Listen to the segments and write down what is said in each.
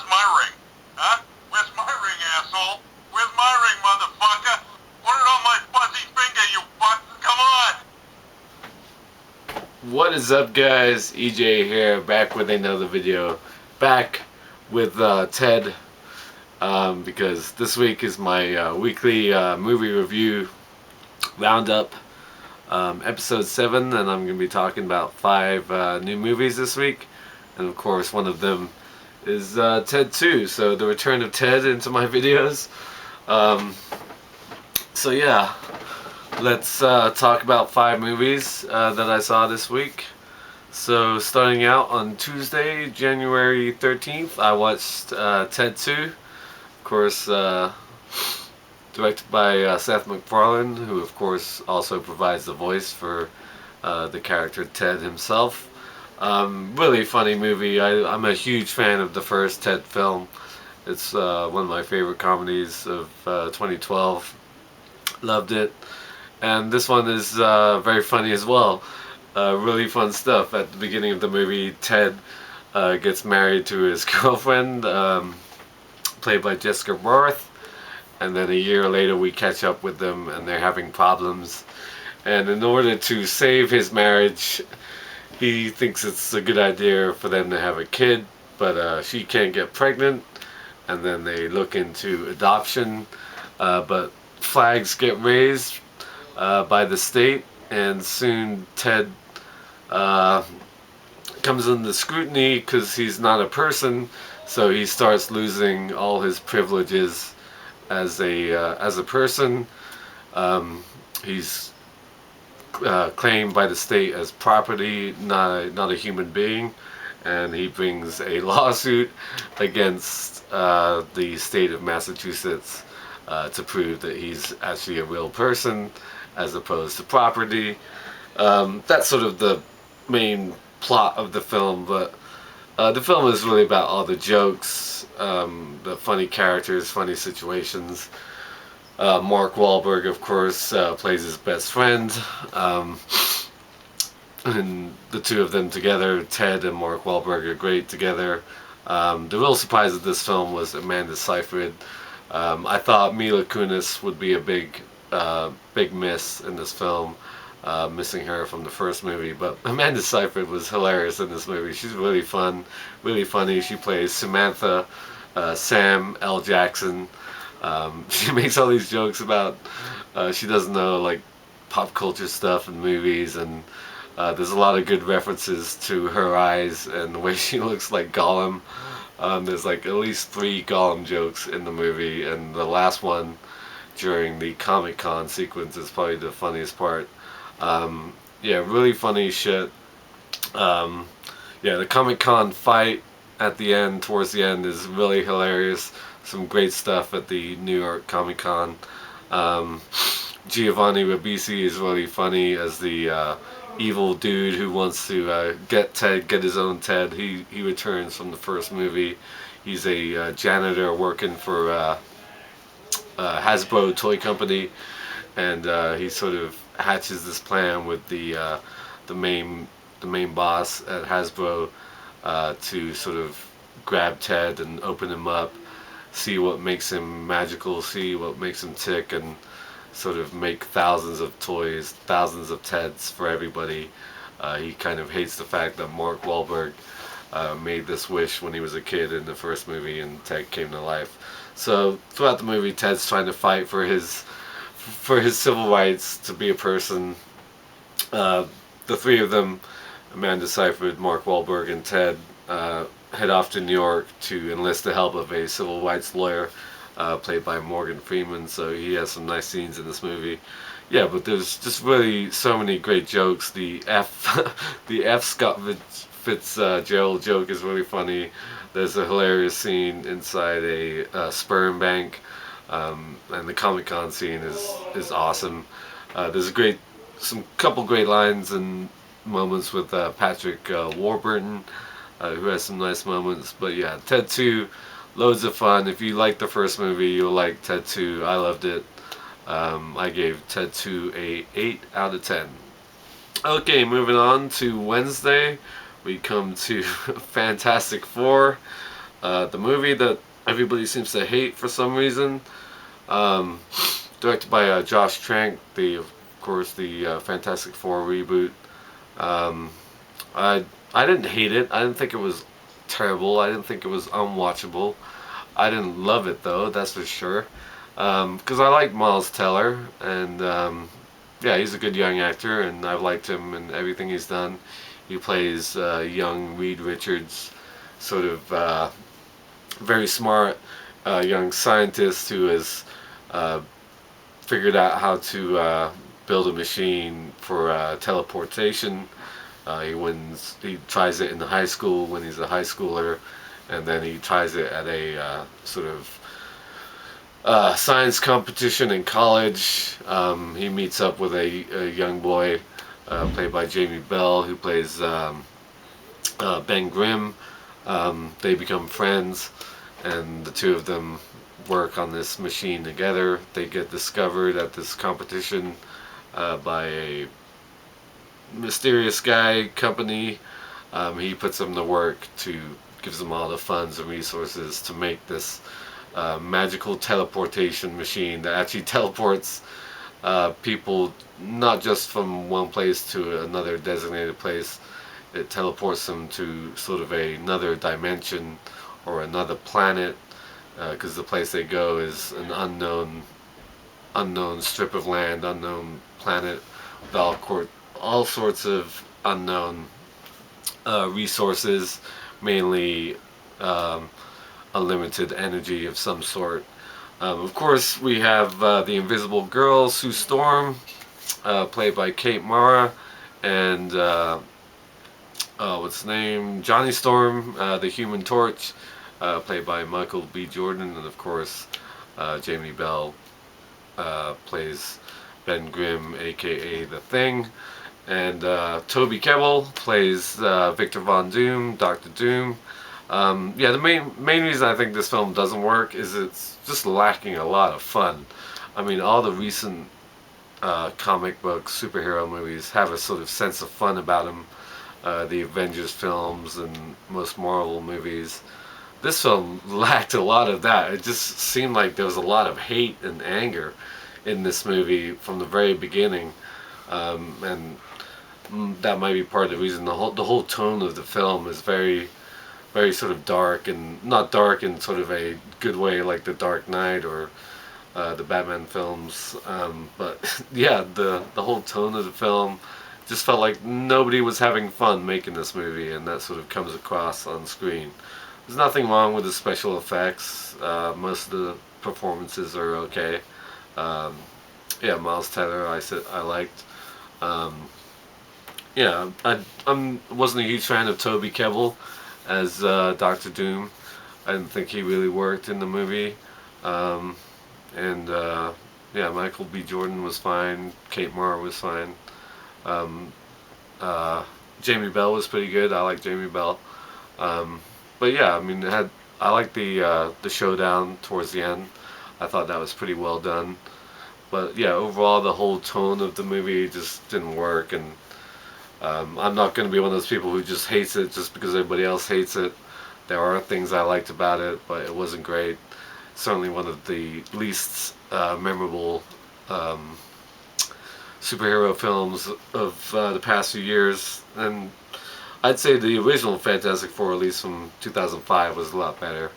where's my ring? Huh? Where's my ring, asshole? Where's my ring, motherfucker? Put it on my fuzzy finger, you fuck. Come on. What is up, guys? EJ here, back with another video. Back with Ted, because this week is my weekly movie review roundup, episode 7, and I'm going to be talking about 5 new movies this week. And of course, one of them is Ted 2, so the return of Ted into my videos. So yeah, let's talk about 5 movies that I saw this week. So starting out on Tuesday, January 13th, I watched Ted 2. Of course, directed by Seth MacFarlane, who of course also provides the voice for the character Ted himself. Really funny movie. I'm a huge fan of the first Ted film. It's one of my favorite comedies of 2012. Loved it. And this one is very funny as well. Really fun stuff. At the beginning of the movie, Ted gets married to his girlfriend, played by Jessica Barth. And then a year later we catch up with them and they're having problems. And in order to save his marriage, he thinks it's a good idea for them to have a kid, but she can't get pregnant. And then they look into adoption, but flags get raised by the state, and soon Ted comes under scrutiny because he's not a person, so he starts losing all his privileges as a person. He's claimed by the state as property, not a human being, and he brings a lawsuit against the state of Massachusetts to prove that he's actually a real person as opposed to property. That's sort of the main plot of the film, but the film is really about all the jokes, the funny characters, funny situations. Mark Wahlberg, of course, plays his best friend, and the two of them together, Ted and Mark Wahlberg, are great together. The real surprise of this film was Amanda Seyfried. I thought Mila Kunis would be a big miss in this film, missing her from the first movie, but Amanda Seyfried was hilarious in this movie. She's really fun, really funny. She plays Samantha, Sam L. Jackson. She makes all these jokes about she doesn't know like pop culture stuff and movies, and there's a lot of good references to her eyes and the way she looks like Gollum. There's like at least 3 Gollum jokes in the movie, and the last one during the Comic-Con sequence is probably the funniest part. Yeah, really funny shit. Yeah, the Comic-Con fight at the end, towards the end, is really hilarious. Some great stuff at the New York Comic-Con. Giovanni Ribisi is really funny as the evil dude who wants to get his own Ted. He returns from the first movie. He's a janitor working for Hasbro toy company, and he sort of hatches this plan with the main boss at Hasbro to sort of grab Ted and open him up, see what makes him magical, see what makes him tick, and sort of make thousands of toys, thousands of Teds for everybody. He kind of hates the fact that Mark Wahlberg made this wish when he was a kid in the first movie and Ted came to life. So throughout the movie, Ted's trying to fight for his civil rights to be a person. The 3 of them, Amanda Seyfried, Mark Wahlberg, and Ted, head off to New York to enlist the help of a civil rights lawyer, played by Morgan Freeman. So he has some nice scenes in this movie. Yeah, but there's just really so many great jokes. The F Scott Fitzgerald joke is really funny. There's a hilarious scene inside a sperm bank, and the Comic-Con scene is awesome. There's some couple great lines and moments with Patrick Warburton, who has some nice moments. But yeah, Ted 2, loads of fun. If you like the first movie, you'll like Ted 2. I loved it. I gave Ted 2 a 8 out of 10. Okay, moving on to Wednesday, we come to Fantastic Four. The movie that everybody seems to hate for some reason, um, directed by Josh Trank, of course the Fantastic Four reboot. Um, I I didn't hate it. I didn't think it was terrible. I didn't think it was unwatchable. I didn't love it though, that's for sure. Because I like Miles Teller, and yeah, he's a good young actor, and I've liked him in everything he's done. He plays young Reed Richards, sort of very smart young scientist who has uh, figured out how to build a machine for teleportation. He tries it in high school when he's a high schooler, and then he tries it at a sort of science competition in college. He meets up with a young boy played by Jamie Bell, who plays Ben Grimm. They become friends, and the two of them work on this machine together. They get discovered at this competition by a mysterious guy company. He puts them to work gives them all the funds and resources to make this magical teleportation machine that actually teleports people not just from one place to another designated place. It teleports them to sort of another dimension or another planet, because the place they go is an unknown strip of land, unknown planet with all sorts of unknown resources, mainly um, unlimited energy of some sort. Of course, we have the Invisible Girl, Sue Storm, played by Kate Mara, and what's his name? Johnny Storm, the Human Torch, played by Michael B. Jordan, and of course, Jamie Bell plays Ben Grimm, aka The Thing, and Toby Kebbell plays Victor Von Doom, Doctor Doom. Yeah, the main reason I think this film doesn't work is it's just lacking a lot of fun. I mean, all the recent comic book superhero movies have a sort of sense of fun about them. The Avengers films and most Marvel movies. This film lacked a lot of that. It just seemed like there was a lot of hate and anger in this movie from the very beginning, and that might be part of the reason. The whole tone of the film is very sort of dark, and not dark in sort of a good way like The Dark Knight or the Batman films, but yeah, the whole tone of the film just felt like nobody was having fun making this movie, and that sort of comes across on screen. There's nothing wrong with the special effects. Most of the performances are okay. Um, yeah, Miles Teller I liked. Um, yeah, I wasn't a huge fan of Toby Kebbell as Doctor Doom. I didn't think he really worked in the movie. Um, and yeah, Michael B. Jordan was fine. Kate Mara was fine. Um, uh, Jamie Bell was pretty good. I like Jamie Bell. Um, but yeah, I mean, I like the showdown towards the end. I thought that was pretty well done. But yeah, overall, the whole tone of the movie just didn't work, and I'm not going to be one of those people who just hates it just because everybody else hates it. There are things I liked about it, but it wasn't great. Certainly one of the least memorable superhero films of the past few years. And I'd say the original Fantastic Four, release from 2005, was a lot better.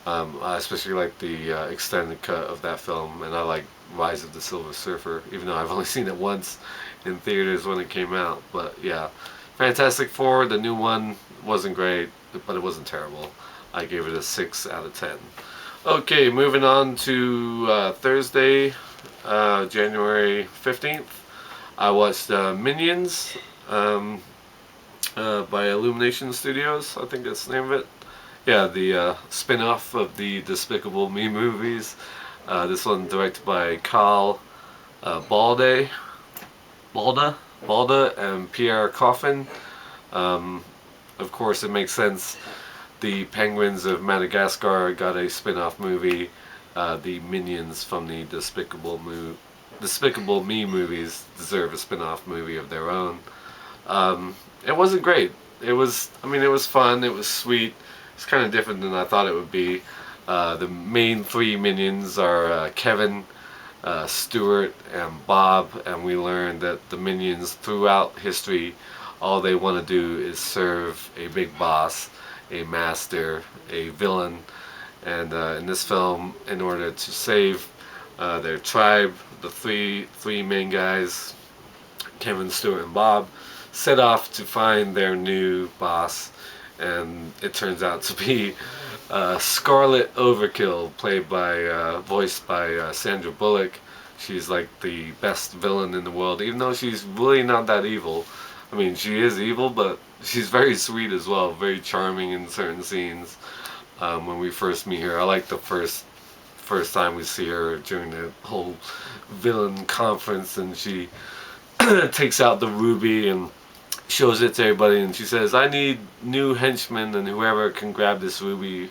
I especially like the extended cut of that film, and I like Rise of the Silver Surfer, even though I've only seen it once in theaters when it came out. But yeah, Fantastic Four, the new one, wasn't great, but it wasn't terrible. I gave it a 6 out of 10. Okay, moving on to Thursday, January 15th. I watched Minions by Illumination Studios, I think that's the name of it. Yeah, the spin-off of the Despicable Me movies. This one directed by Carl Balda, and Pierre Coffin. Of course, it makes sense. The Penguins of Madagascar got a spin-off movie. The Minions from the Despicable Me movies deserve a spin-off movie of their own. It wasn't great. It was fun. It was sweet. It's kind of different than I thought it would be. The main three minions are Kevin, Stuart, and Bob, and we learned that the minions throughout history, all they want to do is serve a big boss, a master, a villain, and in this film, in order to save their tribe, the three main guys, Kevin, Stuart, and Bob, set off to find their new boss, and it turns out to be Scarlet Overkill, voiced by Sandra Bullock. She's like the best villain in the world, even though she's really not that evil. I mean, she is evil, but she's very sweet as well, very charming in certain scenes. When we first meet her, I like the first time we see her during the whole villain conference, and she takes out the ruby and shows it to everybody, and she says, "I need new henchmen, and whoever can grab this ruby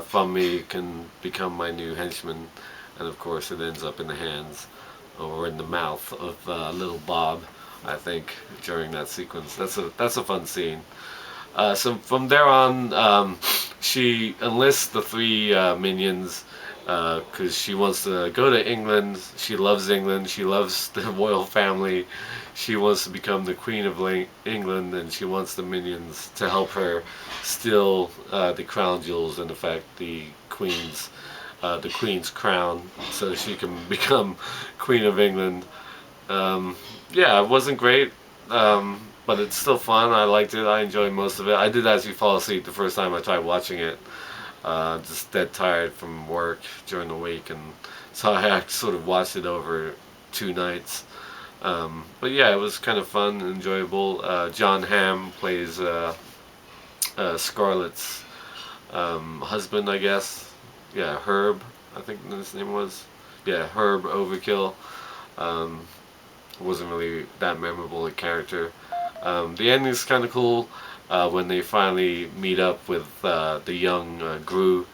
from me can become my new henchman." And of course, it ends up in the hands or in the mouth of little Bob, I think, during that sequence. That's a fun scene. So from there on, she enlists the three minions because she wants to go to England. She loves England. She loves the royal family. She wants to become the Queen of England, and she wants the minions to help her steal the crown jewels, and in fact the Queen's crown, so she can become Queen of England. Yeah, it wasn't great, but it's still fun. I liked it. I enjoyed most of it. I did actually fall asleep the first time I tried watching it. Just dead tired from work during the week, and so I sort of watched it over 2 nights. But yeah, it was kind of fun and enjoyable. John Hamm plays Scarlett's husband, I guess. Yeah, Herb, I think his name was. Yeah, Herb Overkill. Wasn't really that memorable a character. The ending's kind of cool when they finally meet up with the young Gru,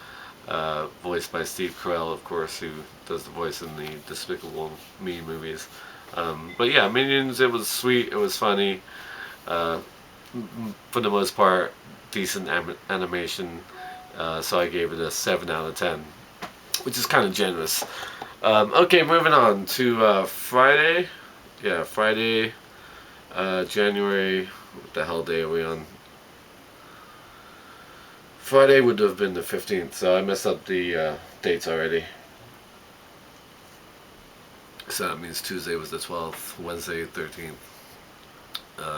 voiced by Steve Carell, of course, who does the voice in the Despicable Me movies. But yeah, Minions, it was sweet, it was funny. For the most part, decent animation. So I gave it a 7 out of 10, which is kind of generous. Okay, moving on to Friday. Yeah, Friday, January, what the hell day are we on? Friday would have been the 15th, so I messed up the dates already. So that means Tuesday was the 12th, Wednesday the 13th,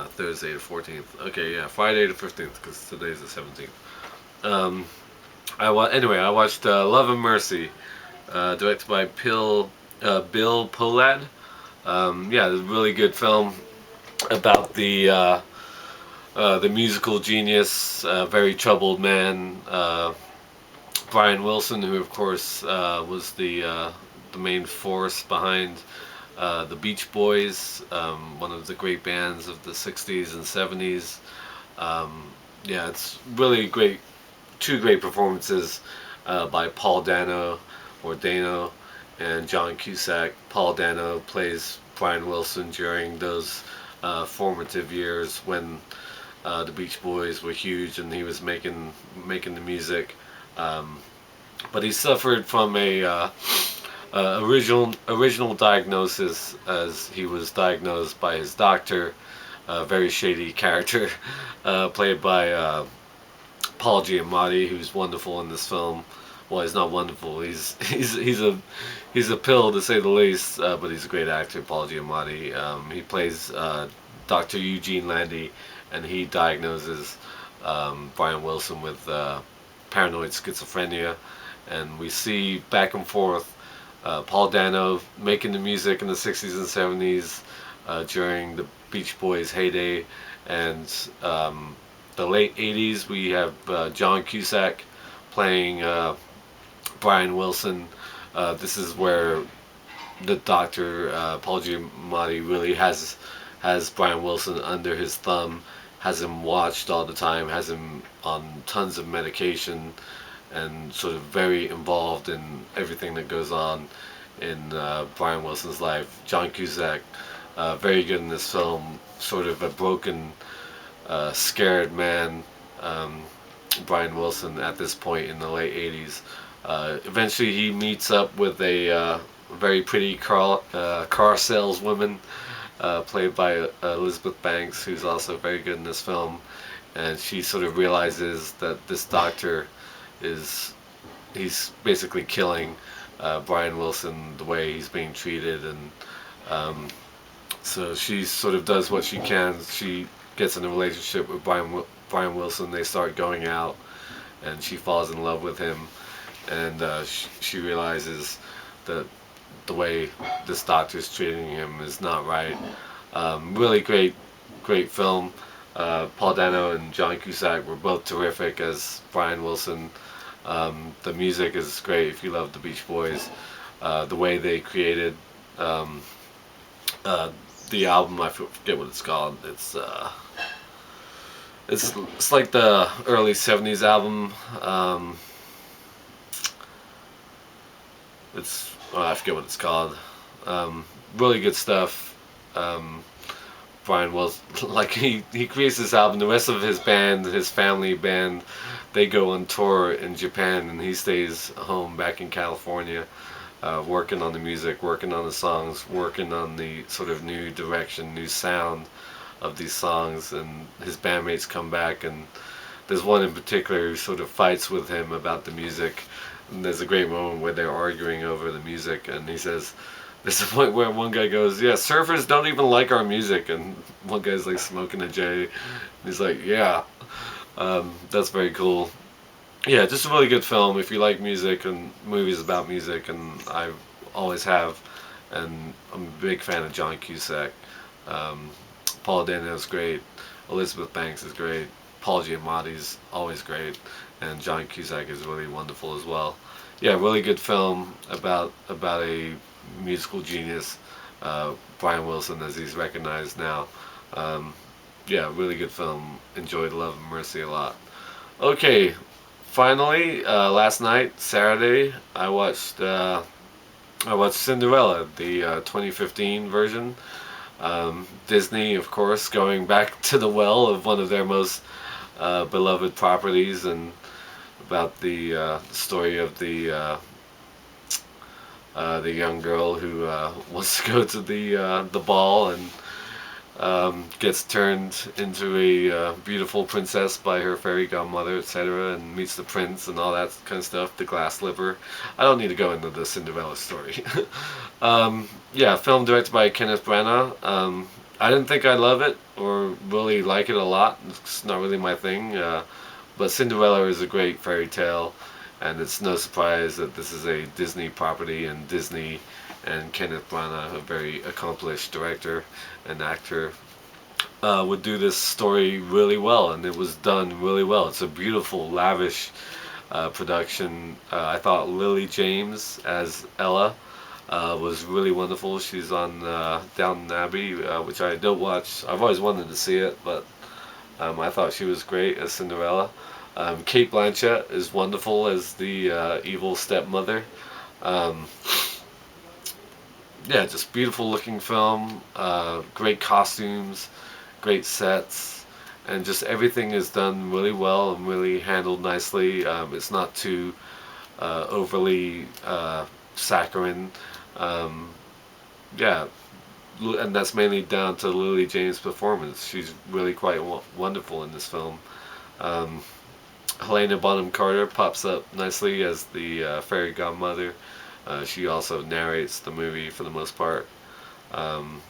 Thursday the 14th. Okay, yeah, Friday the 15th, because today's the 17th. Anyway, I watched Love and Mercy, directed by Bill Pohlad. Yeah, it's a really good film about the musical genius, very troubled man, Brian Wilson, who of course was the main force behind the Beach Boys, one of the great bands of the 60s and 70s. Yeah, it's really great. Two great performances by Paul Dano, or Dano, and John Cusack. Paul Dano plays Brian Wilson during those formative years when the Beach Boys were huge and he was making the music. But he suffered from a original diagnosis, as he was diagnosed by his doctor, a very shady character played by Paul Giamatti, who's wonderful in this film. Well, he's not wonderful. He's a pill, to say the least. But he's a great actor, Paul Giamatti. He plays Dr. Eugene Landy, and he diagnoses Brian Wilson with paranoid schizophrenia. And we see back and forth Paul Dano making the music in the 60s and 70s during the Beach Boys' heyday, and the late 80s we have John Cusack playing Brian Wilson. This is where the doctor, Paul Giamatti, really has Brian Wilson under his thumb, has him watched all the time, has him on tons of medication, and sort of very involved in everything that goes on in Brian Wilson's life. John Cusack, very good in this film, sort of a broken, scared man, Brian Wilson at this point in the late 80s. Eventually, he meets up with a very pretty car saleswoman played by Elizabeth Banks, who's also very good in this film. And she sort of realizes that this doctor is he's basically killing Brian Wilson the way he's being treated, and um, so she sort of does what she can. She gets in a relationship with Brian Wilson. They start going out, and she falls in love with him, and she realizes that the way this doctor's treating him is not right. Really great film. Paul Dano and John Cusack were both terrific as Brian Wilson. The music is great if you love the Beach Boys. The way they created um, uh, the album, I forget what it's called. It's like the early '70s album. I forget what it's called. Really good stuff. Um, Brian Wilson, like he creates this album. The rest of his band, his family band, they go on tour in Japan, and he stays home back in California, working on the music, working on the songs, working on the sort of new direction, new sound of these songs. And his bandmates come back, and there's one in particular who sort of fights with him about the music. And there's a great moment where they're arguing over the music, and he says, there's a point where one guy goes, "Yeah, surfers don't even like our music," and one guy's like smoking a J. And he's like, "Yeah." That's very cool. Yeah, just a really good film if you like music and movies about music, and I always have. And I'm a big fan of John Cusack. Um, Paul Dano's great. Elizabeth Banks is great. Paul Giamatti's always great, and John Cusack is really wonderful as well. Yeah, really good film about a musical genius, Brian Wilson, as he's recognized now. Um, yeah, really good film. Enjoyed Love and Mercy a lot. Okay, finally, last night, Saturday, I watched Cinderella, the 2015 version. Disney, of course, going back to the well of one of their most beloved properties, and about the story of the young girl who wants to go to the ball, and gets turned into a beautiful princess by her fairy godmother, etc., and meets the prince and all that kind of stuff. The glass slipper. I don't need to go into the Cinderella story. Yeah, film directed by Kenneth Branagh. I didn't think I'd love it or really like it a lot. It's not really my thing. But Cinderella is a great fairy tale, and it's no surprise that this is a Disney property, and Disney and Kenneth Branagh, a very accomplished director and actor, would do this story really well, and it was done really well. It's a beautiful, lavish production. I thought Lily James as Ella was really wonderful. She's on Downton Abbey, which I don't watch. I've always wanted to see it, but I thought she was great as Cinderella. Kate Blanchett is wonderful as the evil stepmother. Um, yeah, just beautiful looking film. Great costumes, great sets, and just everything is done really well and really handled nicely. It's not too overly saccharine. Um, yeah, and that's mainly down to Lily James' performance. She's really quite wonderful in this film. Um, Helena Bonham Carter pops up nicely as the fairy godmother. She also narrates the movie for the most part. Um,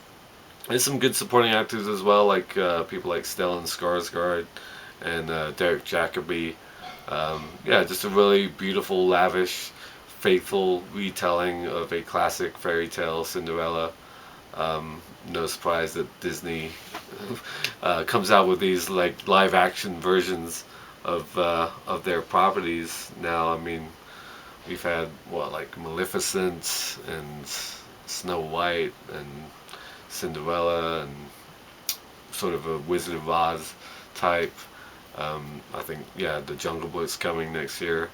there's some good supporting actors as well, like people like Stellan Skarsgård and Derek Jacobi. Yeah, just a really beautiful, lavish, faithful retelling of a classic fairy tale, Cinderella. No surprise that Disney comes out with these like live action versions of their properties now. I mean, we've had what, like Maleficent and Snow White and Cinderella and sort of a Wizard of Oz type. I think, yeah, the Jungle Book's coming next year.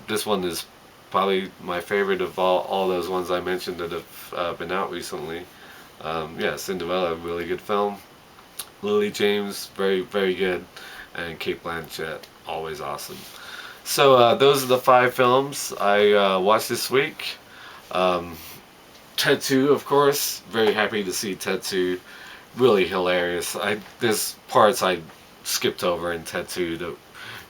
This one is probably my favorite of all those ones I mentioned that have been out recently. Yeah, Cinderella, really good film. Lily James, very, very good. and Kate Blanchett, always awesome. So those are the 5 films I watched this week. Um, Ted 2, of course. Very happy to see Ted 2. Really hilarious. There's parts I skipped over in Ted 2 that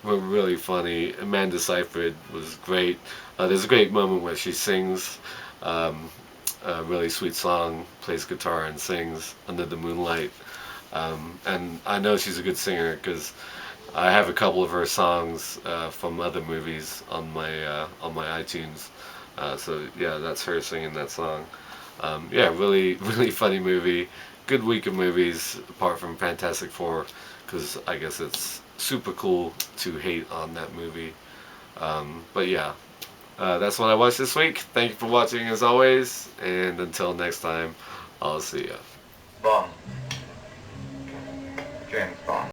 were really funny. Amanda Seyfried was great. There's a great moment where she sings um, a really sweet song, plays guitar and sings under the moonlight. And I know she's a good singer because I have a couple of her songs from other movies on my iTunes. So yeah, that's her singing that song. Yeah, really really funny movie. Good week of movies apart from Fantastic Four, because I guess it's super cool to hate on that movie. But yeah, that's what I watched this week. Thank you for watching as always, and until next time, I'll see ya. Bond. James Bond.